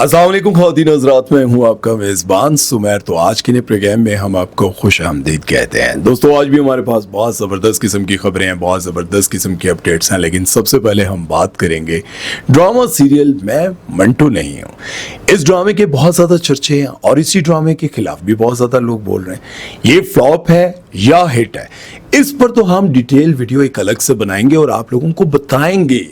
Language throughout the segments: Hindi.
अस्सलाम वालेकुम ख़वातीन हज़रात, मैं हूं आपका मेज़बान सुमैर। तो आज के नए प्रोग्राम में हम आपको खुशामदीद कहते हैं। दोस्तों, आज भी हमारे पास बहुत ज़बरदस्त किस्म की खबरें हैं, बहुत ज़बरदस्त किस्म की अपडेट्स हैं। लेकिन सबसे पहले हम बात करेंगे ड्रामा सीरियल मैं मंटू नहीं हूँ। इस ड्रामे के बहुत ज़्यादा चर्चे हैं और इसी ड्रामे के खिलाफ भी बहुत ज़्यादा लोग बोल रहे हैं ये फ्लॉप है या हिट है। इस पर तो हम डिटेल वीडियो एक अलग से बनाएंगे और आप लोगों को बताएंगे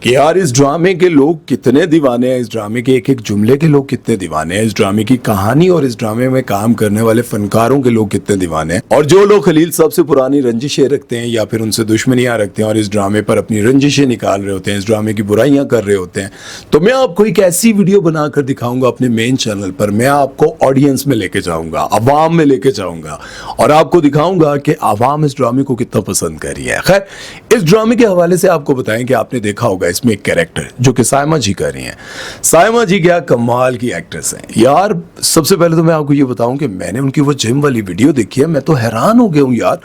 कि यार इस ड्रामे के लोग कितने दीवाने हैं, इस ड्रामे के एक एक जुमले के लोग कितने दीवाने हैं, इस ड्रामे की कहानी और इस ड्रामे में काम करने वाले फनकारों के लोग कितने दीवाने हैं। और जो लोग खलील साहब से पुरानी रंजिशें रखते हैं या फिर उनसे दुश्मनियां रखते हैं और इस ड्रामे पर अपनी रंजिशें निकाल रहे होते हैं, इस ड्रामे की बुराइयां कर रहे होते हैं, तो मैं आपको एक ऐसी वीडियो बनाकर दिखाऊंगा अपने मेन चैनल पर। मैं आपको ऑडियंस में लेके जाऊंगा, अवाम में लेके जाऊंगा और आपको दिखाऊंगा कि अवाम इस ड्रामे को कितना पसंद कर रही है। खैर, इस ड्रामे के हवाले से आपको बताएं कि आपने देखा होगा इसमें एक कैरेक्टर जो कि सायमा जी कर रही हैं। सायमा जी क्या कमाल की एक्ट्रेस हैं यार। सबसे पहले तो मैं आपको ये बताऊं कि मैंने उनकी वो जिम वाली वीडियो देखी है, मैं तो हैरान हो गया हूं यार।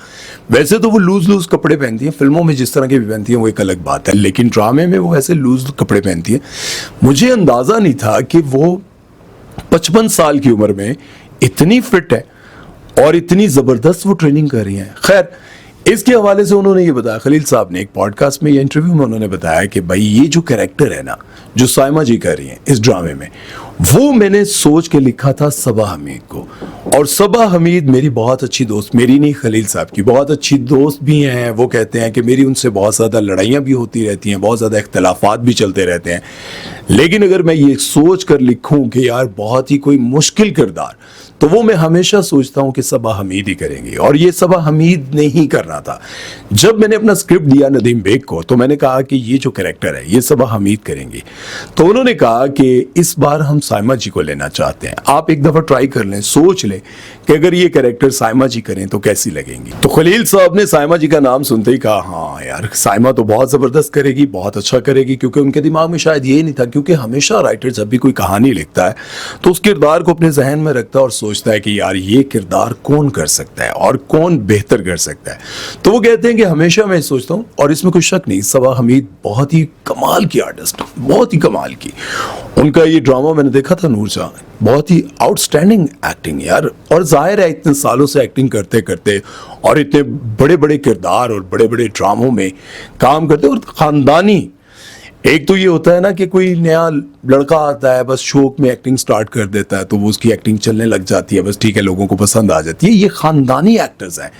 वैसे तो वो लूज कपड़े पहनती हैं, फिल्मों में जिस तरह के भी पहनती हैं वो एक अलग बात है, लेकिन ड्रामे में वो ऐसे लूज कपड़े पहनती हैं। मुझे अंदाजा नहीं था कि वो 55 साल की उम्र में इतनी फिट है और इतनी जबरदस्त वो ट्रेनिंग कर रही हैं। खैर, इसके हवाले से उन्होंने ये बताया, खलील साहब ने एक पॉडकास्ट में या इंटरव्यू में उन्होंने बताया कि भाई ये जो कैरेक्टर है ना, जो सायमा जी कर रही हैं इस ड्रामे में, वो मैंने सोच के लिखा था सबा हमीद को। और सबा हमीद मेरी बहुत अच्छी दोस्त, मेरी नहीं खलील साहब की, बहुत अच्छी दोस्त भी हैं। वो कहते हैं कि मेरी उनसे बहुत ज़्यादा लड़ाइयाँ भी होती रहती हैं, बहुत ज़्यादा इख्तलाफात भी चलते रहते हैं। लेकिन अगर मैं ये सोच कर लिखूँ कि यार बहुत ही कोई मुश्किल किरदार, तो वो मैं हमेशा सोचता हूं कि सबा हमीद ही करेंगी और ये सबा हमीद ने ही करना था। जब मैंने अपना स्क्रिप्ट दिया नदीम बेग को, तो मैंने कहा कि ये जो कैरेक्टर है ये सबा हमीद करेंगी। तो उन्होंने कहा कि इस बार हम सायमा जी को लेना चाहते हैं, आप एक दफा ट्राई कर लें, सोच लें कि अगर ये कैरेक्टर सायमा जी करें तो कैसी लगेंगी। तो खलील साहब ने सायमा जी का नाम सुनते ही कहा हाँ यार सायमा तो बहुत जबरदस्त करेगी, बहुत अच्छा करेगी। क्योंकि उनके दिमाग में शायद ये नहीं था, क्योंकि हमेशा राइटर जब भी कोई कहानी लिखता है तो उस किरदार को अपने जहन में रखता है और सोचता है कि यार ये किरदार कौन कर सकता है और कौन बेहतर कर सकता है। तो वो कहते हैं कि हमेशा मैं सोचता हूं, और इसमें कोई शक नहीं, सबा हमीद बहुत ही कमाल की आर्टिस्ट, बहुत ही कमाल की। उनका ये ड्रामा मैंने देखा था नूरजहां, बहुत ही आउटस्टैंडिंग एक्टिंग यार। और जाहिर है इतने सालों से एक्टिंग करते करते और इतने बड़े बड़े किरदार और बड़े बड़े ड्रामों में काम करते, और खानदानी, एक तो ये होता है ना कि कोई नया लड़का आता है, बस शौक में एक्टिंग स्टार्ट कर देता है तो वो उसकी एक्टिंग चलने लग जाती है, बस ठीक है, लोगों को पसंद आ जाती है। ये खानदानी एक्टर्स हैं,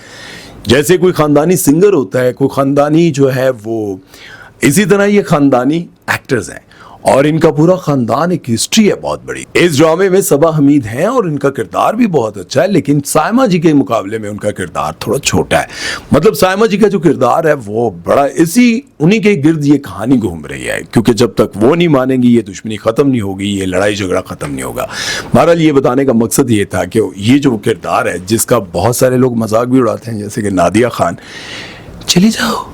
जैसे कोई खानदानी सिंगर होता है, कोई खानदानी जो है वो, इसी तरह ये खानदानी एक्टर्स हैं और इनका पूरा खानदान एक हिस्ट्री है बहुत बड़ी। इस ड्रामे में सबा हमीद हैं और इनका किरदार भी बहुत अच्छा है, लेकिन सायमा जी के मुकाबले में उनका किरदार थोड़ा छोटा है। मतलब सायमा जी का जो किरदार है वो बड़ा, उन्हीं के गिर्द ये कहानी घूम रही है, क्योंकि जब तक वो नहीं मानेंगी ये दुश्मनी खत्म नहीं होगी, ये लड़ाई झगड़ा खत्म नहीं होगा। बहरहाल ये बताने का मकसद ये था कि ये जो किरदार है जिसका बहुत सारे लोग मजाक भी उड़ाते हैं, जैसे कि नादिया खान, चली जाओ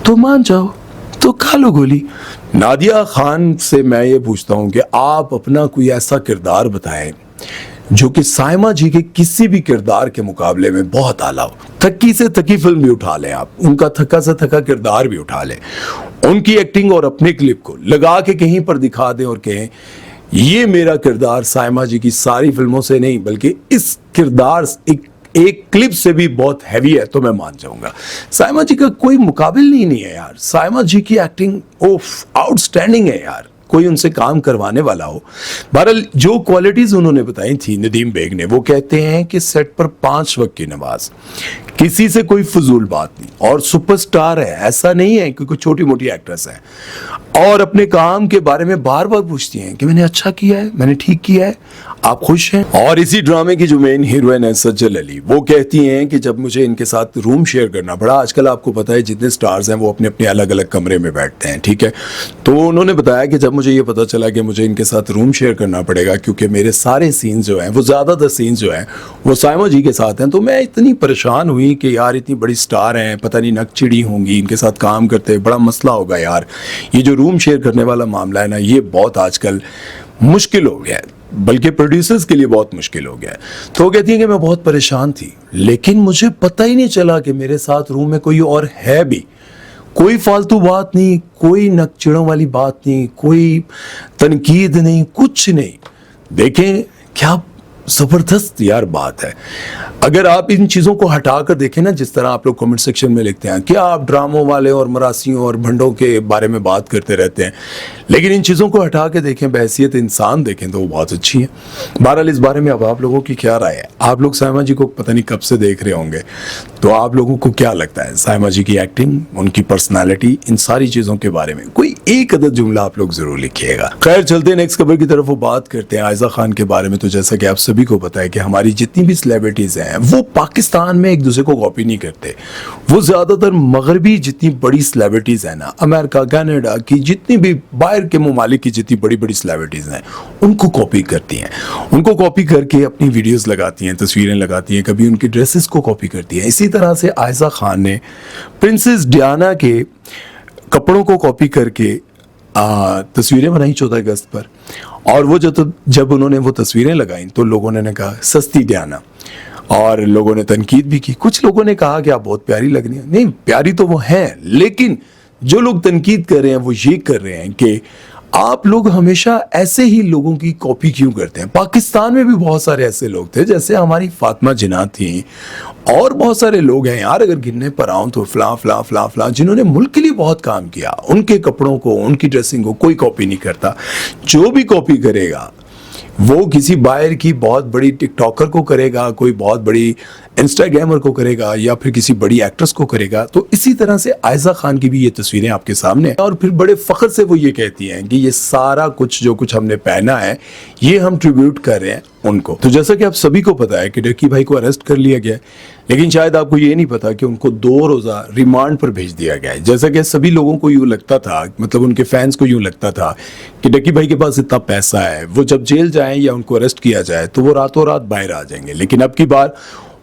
तो मान जाओ तो खा लो गोली। नादिया खान से मैं ये पूछता हूं कि आप अपना कोई ऐसा किरदार बताएं जो कि सायमा जी के किसी भी किरदार के मुकाबले में बहुत आला हो। थकी से थकी फिल्म भी उठा लें आप, उनका थका से थका किरदार भी उठा लें, उनकी एक्टिंग और अपने क्लिप को लगा के कहीं पर दिखा दें और कहें ये मेरा किरदार सायमा जी की सारी फिल्मों से नहीं बल्कि इस किरदार एक क्लिप से भी बहुत हैवी है, तो मैं मान जाऊंगा। सायमा जी का कोई मुकाबिल नहीं है यार। सायमा जी की एक्टिंग ओफ आउटस्टैंडिंग है यार, कोई उनसे काम करवाने वाला हो। बहरहाल जो क्वालिटीज उन्होंने बताई थी नदीम बेग ने, वो कहते हैं कि सेट पर 5 वक्त की नमाज, किसी से कोई फजूल बात नहीं, और सुपरस्टार है, ऐसा नहीं है कि कोई छोटी मोटी एक्ट्रेस है, और अपने काम के बारे में बार बार पूछती हैं कि मैंने अच्छा किया है, मैंने ठीक किया है, आप खुश हैं। और इसी ड्रामे की जो मेन हीरोइन है सज्जल अली, वो कहती हैं कि जब मुझे इनके साथ रूम शेयर करना पड़ा, आजकल आपको पता है जितने स्टार्स हैं वो अपने अपने अलग अलग कमरे में बैठते हैं, ठीक है, तो उन्होंने बताया कि जब मुझे ये पता चला कि मुझे इनके साथ रूम शेयर करना पड़ेगा, क्योंकि मेरे सारे सीन जो हैं वो ज़्यादातर सीन जो हैं वो सायमा जी के साथ हैं, तो मैं इतनी परेशान हुई कि यार इतनी बड़ी स्टार हैं, पता नहीं नक चिड़ी होंगी, इनके साथ काम करते बड़ा मसला होगा यार। ये जो रूम शेयर करने वाला मामला है ना, ये बहुत आजकल मुश्किल हो गया है, बल्कि प्रोड्यूसर्स के लिए बहुत मुश्किल हो गया है। तो वो कहती हैं कि मैं बहुत परेशान थी, लेकिन मुझे पता ही नहीं चला कि मेरे साथ रूम में कोई और है भी, कोई फालतू बात नहीं, कोई नकचिड़ों वाली बात नहीं, कोई तनकीद नहीं, कुछ नहीं। देखें क्या जबरदस्त यार बात है। अगर आप इन चीज़ों को हटाकर देखें ना, जिस तरह आप लोग कमेंट सेक्शन में लिखते हैं क्या आप ड्रामों वाले और मरासियों और भंडों के बारे में बात करते रहते हैं, लेकिन इन चीज़ों को हटा के देखें, बहैसियत इंसान देखें तो वो बहुत अच्छी है। बहरहाल इस बारे में अब आप लोगों की क्या राय है? आप लोग सायमा जी को पता नहीं कब से देख रहे होंगे, तो आप लोगों को क्या लगता है सायमा जी की एक्टिंग, उनकी पर्सनैलिटी, इन सारी चीज़ों के बारे में कोई एक अदद जुमला आप लोग जरूर लिखिएगा। खैर चलते हैं नेक्स्ट खबर की तरफ, वो बात करते हैं आयजा खान के बारे में। तो जैसा कि आप सभी को पता है कि हमारी जितनी भी सेलिब्रिटीज हैं वो पाकिस्तान में एक दूसरे को कॉपी नहीं करते। वो ज्यादातर मगरबी जितनी बड़ी सेलिब्रिटीज हैं ना, अमेरिका, कनाडा की जितनी भी बाहर के ममालिक की जितनी बड़ी बड़ी सेलिब्रिटीज हैं, उनको कॉपी करती हैं। उनको कॉपी करके अपनी वीडियोस लगाती हैं, तस्वीरें लगाती हैं, कभी उनकी ड्रेसेस को कॉपी करती हैं। इसी तरह से आयजा खान ने प्रिंसेस डियाना के कपड़ों को कॉपी करके तस्वीरें बनाई 14 अगस्त पर। और वो जब उन्होंने वो तस्वीरें लगाई तो लोगों ने कहा सस्ती डियाना, और लोगों ने तनकीद भी की। कुछ लोगों ने कहा कि आप बहुत प्यारी लग रही हैं। नहीं, प्यारी तो वो हैं, लेकिन जो लोग तनकीद कर रहे हैं वो ये कर रहे हैं कि आप लोग हमेशा ऐसे ही लोगों की कॉपी क्यों करते हैं। पाकिस्तान में भी बहुत सारे ऐसे लोग थे, जैसे हमारी फातिमा जिन्ना थी और बहुत सारे लोग हैं यार, अगर गिनने पर आऊं तो फला फला फला फला, जिन्होंने मुल्क के लिए बहुत काम किया। उनके कपड़ों को, उनकी ड्रेसिंग को कोई कॉपी नहीं करता। जो भी कॉपी करेगा वो किसी बाहर की बहुत बड़ी टिकटॉकर को करेगा, कोई बहुत बड़ी इंस्टाग्रामर को करेगा, या फिर किसी बड़ी एक्ट्रेस को करेगा। तो इसी तरह से आयजा खान की भी ये तस्वीरें आपके सामने हैं, और फिर बड़े फख्र से वो ये कहती हैं कि ये सारा कुछ जो कुछ हमने पहना है ये हम ट्रिब्यूट कर रहे हैं उनको। तो जैसा कि आप सभी को पता है कि डक्की भाई को अरेस्ट कर लिया गया, लेकिन शायद आपको ये नहीं पता कि उनको 2 रोज़ा रिमांड पर भेज दिया गया है। जैसा कि सभी लोगों को यूँ लगता था, मतलब उनके फैंस को यूँ लगता था कि डक्की भाई के पास इतना पैसा है, वो जब जेल जाएं या उनको अरेस्ट किया जाए तो वो रातों रात बाहर आ जाएंगे। लेकिन अब की बार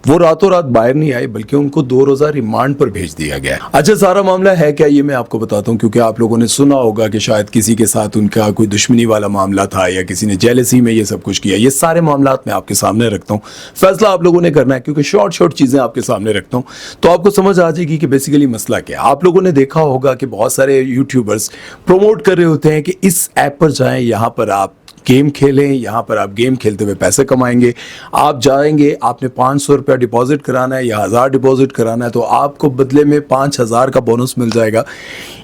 वो रातों रात बाहर नहीं आए, बल्कि उनको 2 रोज़ा रिमांड पर भेज दिया गया। अच्छा, सारा मामला है क्या, ये मैं आपको बताता हूँ, क्योंकि आप लोगों ने सुना होगा कि शायद किसी के साथ उनका कोई दुश्मनी वाला मामला था, या किसी ने जेलसी में ये सब कुछ किया। ये सारे मामला मैं आपके सामने रखता हूँ, फैसला आप लोगों ने करना है, क्योंकि शॉर्ट चीज़ें आपके सामने रखता हूँ तो आपको समझ आ जाएगी कि बेसिकली मसला क्या है। आप लोगों ने देखा होगा कि बहुत सारे यूट्यूबर्स प्रमोट कर रहे होते हैं कि इस ऐप पर जाएं, यहाँ पर आप गेम खेलें, यहाँ पर आप गेम खेलते हुए पैसे कमाएंगे। आप जाएंगे, आपने 500 रुपया डिपॉजिट कराना है या 1000 डिपॉजिट कराना है, तो आपको बदले में 5000 का बोनस मिल जाएगा।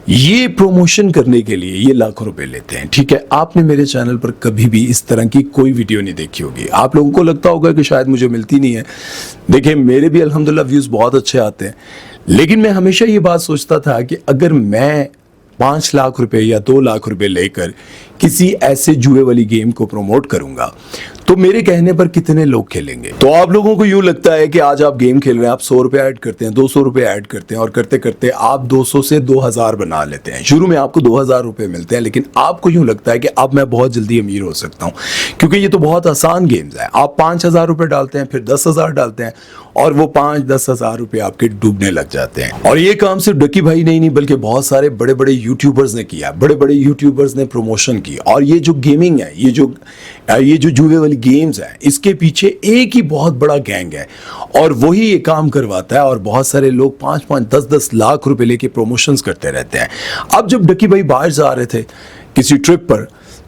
ये प्रमोशन करने के लिए ये लाखों रुपए लेते हैं। ठीक है, आपने मेरे चैनल पर कभी भी इस तरह की कोई वीडियो नहीं देखी होगी। आप लोगों को लगता होगा कि शायद मुझे मिलती नहीं है। देखिए, मेरे भी अल्हम्दुलिल्लाह व्यूज़ बहुत अच्छे आते हैं, लेकिन मैं हमेशा ये बात सोचता था कि अगर मैं 5 लाख रुपए या 2 लाख रुपए लेकर किसी ऐसे जुए वाली गेम को प्रमोट करूंगा तो मेरे कहने पर कितने लोग खेलेंगे। तो आप लोगों को यूं लगता है कि आज आप गेम खेल रहे हैं, आप 100 रुपए ऐड करते हैं, 200 रुपए ऐड करते हैं, और करते करते आप 200 से 2000 बना लेते हैं। शुरू में आपको 2000 रुपए मिलते हैं, लेकिन आपको यूं लगता है कि अब मैं बहुत जल्दी अमीर हो सकता हूं, क्योंकि ये तो बहुत आसान गेम्स है। आप 5000 रुपए डालते हैं, फिर 10,000 डालते हैं, और वो 5-10 हजार रुपए आपके डूबने लग जाते हैं। और ये काम सिर्फ डक्की भाई नहीं बल्कि बहुत सारे बड़े बड़े यूट्यूबर्स ने किया, बड़े बड़े यूट्यूबर्स ने प्रमोशन की। और ये जो गेमिंग है, ये जो जुए वाली गेम्स है, इसके पीछे एक ही बहुत बड़ा गैंग है, और वही ये काम करवाता है। और बहुत सारे लोग 5-5, 10-10 लाख रुपए लेके प्रमोशंस करते रहते हैं। अब जब डक्की भाई बाहर जा रहे थे किसी ट्रिप पर,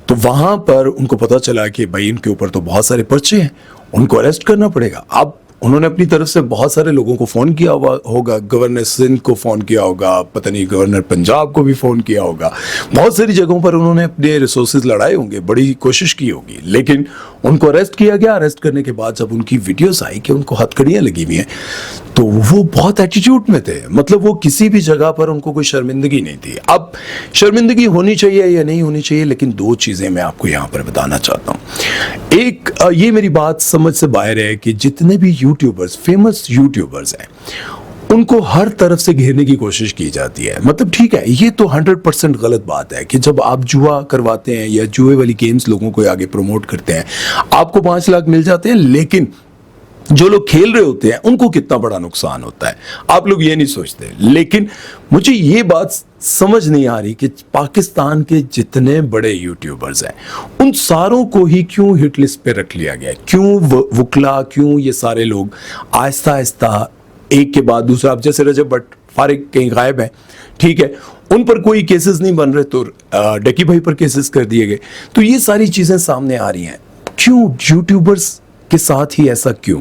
तो वहां पर उनको पता चला कि भाई इनके ऊपर तो बहुत सारे पर्चे हैं, उनको अरेस्ट करना पड़ेगा। अब उन्होंने अपनी तरफ से बहुत सारे लोगों को फ़ोन किया होगा, गवर्नर सिंध को फ़ोन किया होगा, पता नहीं गवर्नर पंजाब को भी फ़ोन किया होगा, बहुत सारी जगहों पर उन्होंने अपने रिसोर्सेज लड़ाए होंगे, बड़ी कोशिश की होगी, लेकिन उनको अरेस्ट किया गया। अरेस्ट करने के बाद जब उनकी वीडियोस आई कि उनको हथकड़ियाँ लगी हुई हैं, तो वो बहुत एटीट्यूड में थे। मतलब वो किसी भी जगह पर उनको कोई शर्मिंदगी नहीं थी। अब शर्मिंदगी होनी चाहिए या नहीं होनी चाहिए, लेकिन 2 चीज़ें मैं आपको यहाँ पर बताना चाहता हूँ। एक, ये मेरी बात समझ से बाहर है कि जितने भी यूट्यूबर्स, फेमस यूट्यूबर्स हैं, उनको हर तरफ से घेरने की कोशिश की जाती है। मतलब ठीक है, ये तो 100% गलत बात है कि जब आप जुआ करवाते हैं या जुए वाली गेम्स लोगों को आगे प्रमोट करते हैं, आपको 5 लाख मिल जाते हैं, लेकिन जो लोग खेल रहे होते हैं उनको कितना बड़ा नुकसान होता है, आप लोग ये नहीं सोचते। लेकिन मुझे ये बात समझ नहीं आ रही कि पाकिस्तान के जितने बड़े यूट्यूबर्स हैं, उन सारों को ही क्यों हिट लिस्ट पे रख लिया गया, क्यों वकला, क्यों ये सारे लोग आहिस्ता आहिस्ता एक के बाद दूसरा। अब जैसे रजब भट्ट फारिग कहीं गायब हैं, ठीक है, उन पर कोई केसेस नहीं बन रहे, तो डकी भाई पर केसेस कर दिए गए। तो ये सारी चीजें सामने आ रही हैं। क्यों यूट्यूबर्स के साथ ही ऐसा क्यों?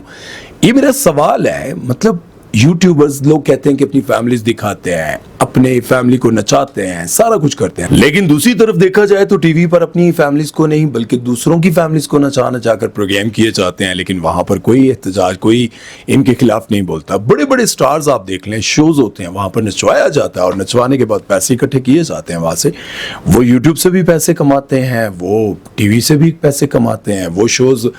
ये मेरा सवाल है। मतलब यूट्यूबर्स, लोग कहते हैं कि अपनी फैमिलीज दिखाते हैं, अपने फैमिली को नचाते हैं, सारा कुछ करते हैं, लेकिन दूसरी तरफ देखा जाए तो टीवी पर अपनी फैमिलीज को नहीं बल्कि दूसरों की फैमिलीज को नचा नचाकर प्रोग्राम किए जाते हैं, लेकिन वहां पर कोई एहतजाज, कोई इनके खिलाफ नहीं बोलता। बड़े बड़े स्टार्स आप देख लें, शोज होते हैं, वहां पर नचवाया जाता है और नचवाने के बाद पैसे इकट्ठे किए जाते हैं। वहां से वो यूट्यूब से भी पैसे कमाते हैं, वो टीवी से भी पैसे कमाते हैं, वो शोज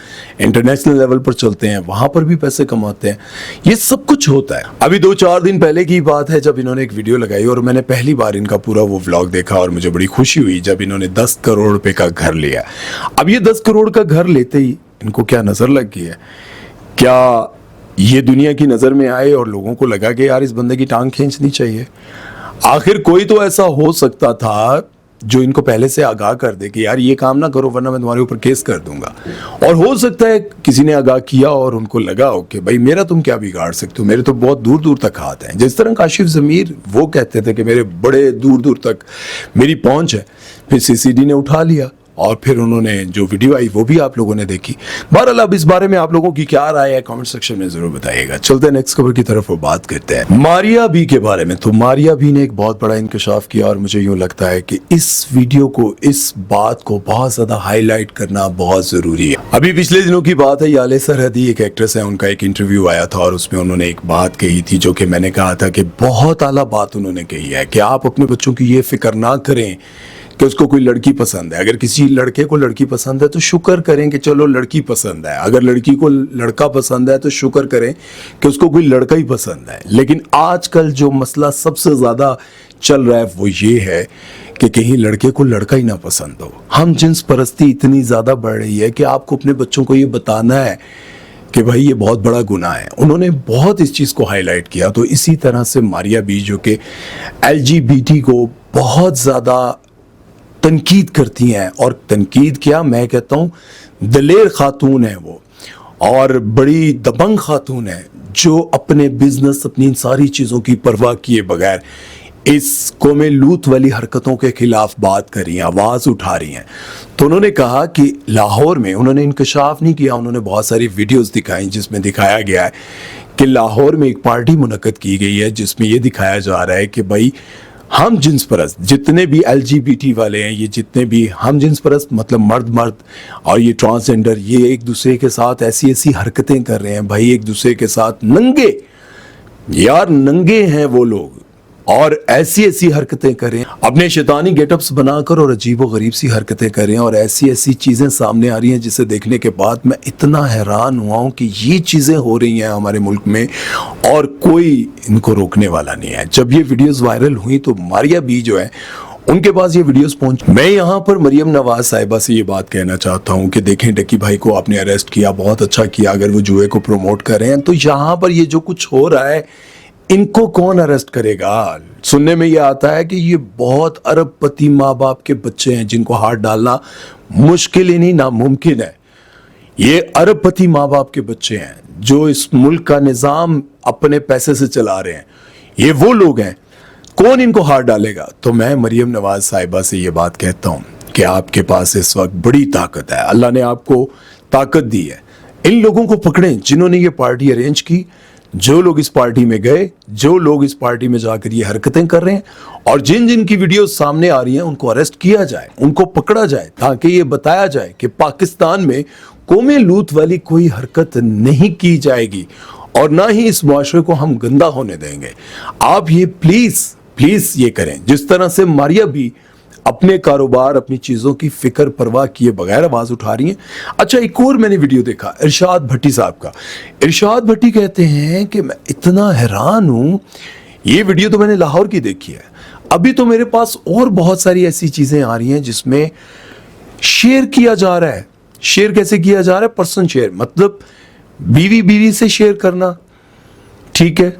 इंटरनेशनल लेवल पर चलते हैं, वहां पर भी पैसे कमाते हैं। ये सब कुछ होता है। अभी 2-4 दिन पहले की बात है जब इन्होंने एक वीडियो लगाई और मैंने पहली बार इनका पूरा वो व्लॉग देखा और मुझे बड़ी खुशी हुई जब इन्होंने 10 करोड़ रुपए का घर लिया। अब ये 10 करोड़ का घर लेते ही इनको क्या नजर लग गई है? क्या ये दुनिया की नजर में आए और लोगों को लगा कि यार इस बंदे की टांग खींचनी चाहिए? आखिर कोई तो ऐसा हो सकता था जो इनको पहले से आगाह कर दे कि यार ये काम ना करो वरना मैं तुम्हारे ऊपर केस कर दूंगा। और हो सकता है किसी ने आगाह किया और उनको लगा हो कि भाई मेरा तुम क्या बिगाड़ सकते हो, मेरे तो बहुत दूर दूर तक हाथ हैं। जिस तरह काशिफ ज़मीर वो कहते थे कि मेरे बड़े दूर दूर तक मेरी पहुंच है, फिर सीसीडी ने उठा लिया और फिर उन्होंने जो वीडियो आई वो भी आप लोगों ने देखी। बहरहाल अब इस बारे में आप लोगों की क्या राय है कमेंट सेक्शन में जरूर बताइएगा। चलते हैं नेक्स्ट खबर की तरफ, वो बात करते हैं मारिया बी के बारे में। तो मारिया बी ने एक बहुत बड़ा इंकशाफ किया और मुझे यूं लगता है कि इस वीडियो को, इस बात को बहुत ज्यादा हाईलाइट करना बहुत जरूरी है। अभी पिछले दिनों की बात है, याले सरहदी एक एक्ट्रेस है, उनका एक इंटरव्यू आया था और उसमें उन्होंने एक बात कही थी जो कि मैंने कहा था कि बहुत आला बात उन्होंने कही है कि आप अपने बच्चों की ये फिक्र ना करें कि उसको कोई लड़की पसंद है। अगर किसी लड़के को लड़की पसंद है तो शुक्र करें कि चलो लड़की पसंद है, अगर लड़की को लड़का पसंद है तो शुक्र करें कि उसको कोई लड़का ही पसंद है। लेकिन आजकल जो मसला सबसे ज़्यादा चल रहा है वो ये है कि कहीं लड़के को लड़का ही ना पसंद हो। हम जिन्स परस्ती इतनी ज़्यादा बढ़ रही है कि आपको अपने बच्चों को ये बताना है कि भाई ये बहुत बड़ा गुनाह है। उन्होंने बहुत इस चीज़ को हाईलाइट किया। तो इसी तरह से मारिया बी जो कि LGBT को बहुत ज़्यादा तनकीद करती हैं, और तनकीद क्या, मैं कहता हूँ दलेर खातून है वो, और बड़ी दबंग खातून है जो अपने बिजनेस, अपनी इन सारी चीज़ों की परवाह किए बगैर इस कौमे लूत वाली हरकतों के खिलाफ बात कर रही हैं, आवाज़ उठा रही हैं। तो उन्होंने कहा कि लाहौर में, उन्होंने इंकशाफ नहीं किया, उन्होंने बहुत सारी वीडियोस दिखाई जिसमें दिखाया गया है कि लाहौर में एक पार्टी मुनक्कद की गई है जिसमें ये दिखाया जा रहा है कि भाई हम जिन्स परस्त जितने भी LGBT वाले हैं, ये जितने भी हम जिन्स परस्त मतलब मर्द और ये ट्रांसजेंडर, ये एक दूसरे के साथ ऐसी ऐसी हरकतें कर रहे हैं भाई, एक दूसरे के साथ नंगे, यार नंगे हैं वो लोग, और ऐसी ऐसी हरकतें करें, अपने शैतानी गेटअप्स बनाकर और अजीबो गरीब सी हरकतें करें, और ऐसी ऐसी चीज़ें सामने आ रही हैं जिसे देखने के बाद मैं इतना हैरान हुआ हूँ कि ये चीज़ें हो रही हैं हमारे मुल्क में और कोई इनको रोकने वाला नहीं है। जब ये वीडियोस वायरल हुई तो मारिया बी जो है उनके पास ये वीडियोस पहुंच। मैं यहाँ पर मरियम नवाज साहिबा से ये बात कहना चाहता हूँ कि देखें, डकी भाई को आपने अरेस्ट किया, बहुत अच्छा किया। अगर वो जुए को प्रमोट कर रहे हैं तो यहाँ पर ये जो कुछ हो रहा है इनको कौन अरेस्ट करेगा? सुनने में ये आता है कि ये बहुत अरबपति माँ बाप के बच्चे हैं जिनको हाथ डालना मुश्किल ही नहीं नामुमकिन है। ये अरबपति माँ बाप के बच्चे हैं जो इस मुल्क का निज़ाम अपने पैसे से चला रहे हैं। ये वो लोग हैं, कौन इनको हाथ डालेगा? तो मैं मरियम नवाज साहिबा से ये बात कहता हूँ कि आपके पास इस वक्त बड़ी ताकत है, अल्लाह ने आपको ताकत दी है। इन लोगों को पकड़ें जिन्होंने ये पार्टी अरेंज की, जो लोग इस पार्टी में गए, जो लोग इस पार्टी में जाकर ये हरकतें कर रहे हैं, और जिन जिन की वीडियो सामने आ रही हैं उनको अरेस्ट किया जाए, उनको पकड़ा जाए, ताकि ये बताया जाए कि पाकिस्तान में कौमे लूत वाली कोई हरकत नहीं की जाएगी और ना ही इस मुआशरे को हम गंदा होने देंगे। आप ये प्लीज ये करें जिस तरह से मारिया भी अपने कारोबार, अपनी चीज़ों की फिक्र परवाह किए बगैर आवाज़ उठा रही हैं। अच्छा, एक और मैंने वीडियो देखा इरशाद भट्टी साहब का। इरशाद भट्टी कहते हैं कि मैं इतना हैरान हूं, ये वीडियो तो मैंने लाहौर की देखी है, अभी तो मेरे पास और बहुत सारी ऐसी चीज़ें आ रही हैं जिसमें शेयर किया जा रहा है। शेयर कैसे किया जा रहा है? पर्सन शेयर, मतलब बीवी से शेयर करना, ठीक है,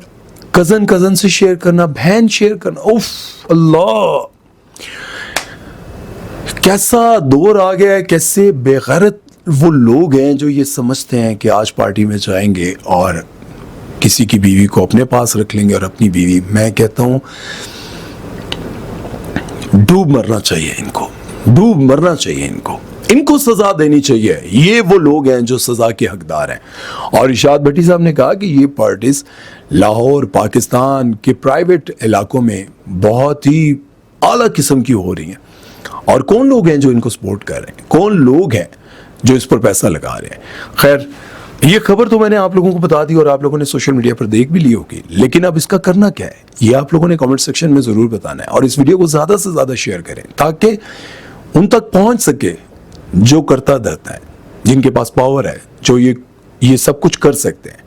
कजन से शेयर करना, बहन शेयर करना। उफ अल्लाह, कैसा दौर आ गया है, कैसे बेगैरत वो लोग हैं जो ये समझते हैं कि आज पार्टी में जाएंगे और किसी की बीवी को अपने पास रख लेंगे और अपनी बीवी, मैं कहता हूं डूब मरना चाहिए इनको, डूब मरना चाहिए इनको सजा देनी चाहिए। ये वो लोग हैं जो सजा के हकदार हैं। और इरशाद भट्टी साहब ने कहा कि ये पार्टीज लाहौर पाकिस्तान के प्राइवेट इलाकों में बहुत ही आला किस्म की हो रही हैं। और कौन लोग हैं जो इनको सपोर्ट कर रहे हैं, कौन लोग हैं जो इस पर पैसा लगा रहे हैं। खैर, ये खबर तो मैंने आप लोगों को बता दी और आप लोगों ने सोशल मीडिया पर देख भी ली होगी, लेकिन अब इसका करना क्या है ये आप लोगों ने कमेंट सेक्शन में जरूर बताना है। और इस वीडियो को ज्यादा से ज्यादा शेयर करें ताकि उन तक पहुंच सके जो करता धरता है, जिनके पास पावर है, जो ये सब कुछ कर सकते हैं।